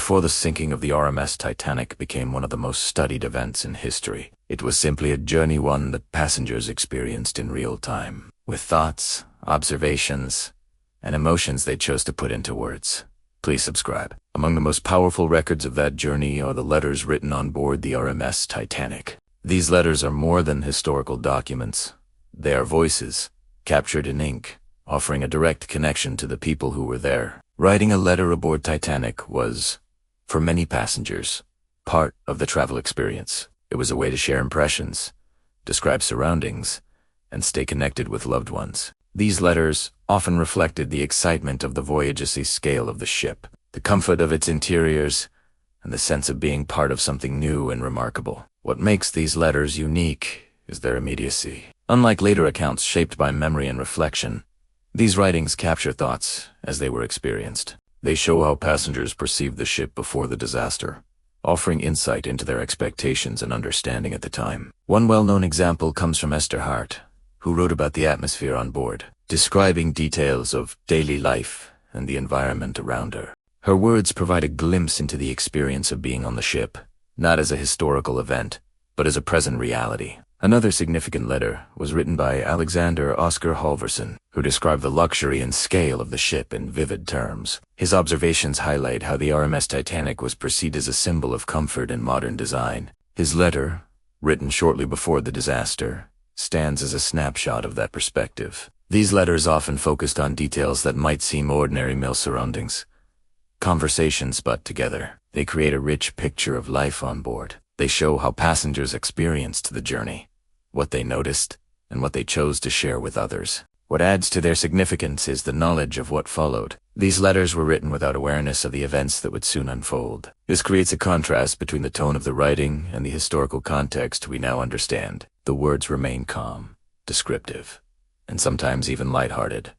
Before the sinking of the RMS Titanic became one of the most studied events in history, it was simply a journey, one that passengers experienced in real time, with thoughts, observations, and emotions they chose to put into words. Please subscribe. Among the most powerful records of that journey are the letters written on board the RMS Titanic. These letters are more than historical documents. They are voices, captured in ink, offering a direct connection to the people who were there. Writing a letter aboard Titanic was, for many passengers, part of the travel experience. It was a way to share impressions, describe surroundings, and stay connected with loved ones. These letters often reflected the excitement of the voyage, the scale of the ship, the comfort of its interiors, and the sense of being part of something new and remarkable. What makes these letters unique is their immediacy. Unlike later accounts shaped by memory and reflection, these writings capture thoughts as they were experienced. They show how passengers perceived the ship before the disaster, offering insight into their expectations and understanding at the time. One well-known example comes from Esther Hart, who wrote about the atmosphere on board, describing details of daily life and the environment around her. Her words provide a glimpse into the experience of being on the ship, not as a historical event, but as a present reality. Another significant letter was written by Alexander Oscar Halvorson, who described the luxury and scale of the ship in vivid terms. His observations highlight how the RMS Titanic was perceived as a symbol of comfort and modern design. His letter, written shortly before the disaster, stands as a snapshot of that perspective. These letters often focused on details that might seem ordinary mill surroundings. Conversations, but together, they create a rich picture of life on board. They show how passengers experienced the journey, what they noticed, and what they chose to share with others. What adds to their significance is the knowledge of what followed. These letters were written without awareness of the events that would soon unfold. This creates a contrast between the tone of the writing and the historical context we now understand. The words remain calm, descriptive, and sometimes even lighthearted,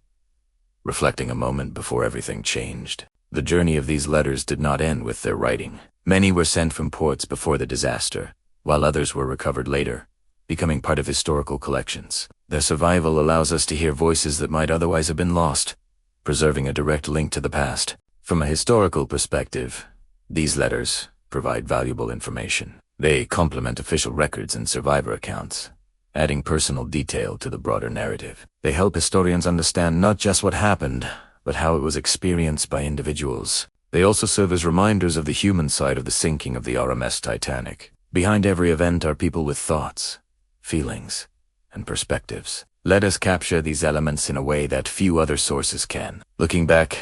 reflecting a moment before everything changed. The journey of these letters did not end with their writing. Many were sent from ports before the disaster, while others were recovered later, becoming part of historical collections. Their survival allows us to hear voices that might otherwise have been lost, preserving a direct link to the past. From a historical perspective, these letters provide valuable information. They complement official records and survivor accounts, adding personal detail to the broader narrative. They help historians understand not just what happened, but how it was experienced by individuals. They also serve as reminders of the human side of the sinking of the RMS Titanic. Behind every event are people with thoughts, feelings, and perspectives. Let us capture these elements in a way that few other sources can. Looking back,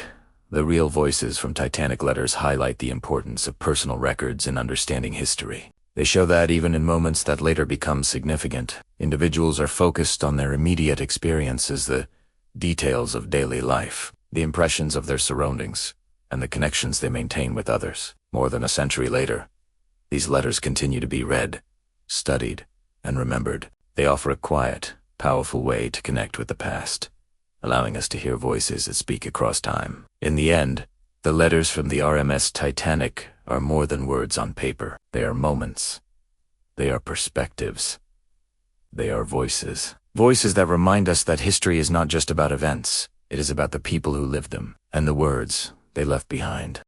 the real voices from Titanic letters highlight the importance of personal records in understanding history. They show that even in moments that later become significant, individuals are focused on their immediate experiences, the details of daily life, the impressions of their surroundings, and the connections they maintain with others. More than a century later, these letters continue to be read, studied, and remembered. They offer a quiet, powerful way to connect with the past, allowing us to hear voices that speak across time. In the end, the letters from the RMS Titanic are more than words on paper. They are moments. They are perspectives. They are voices. Voices that remind us that history is not just about events. It is about the people who lived them, and the words they left behind.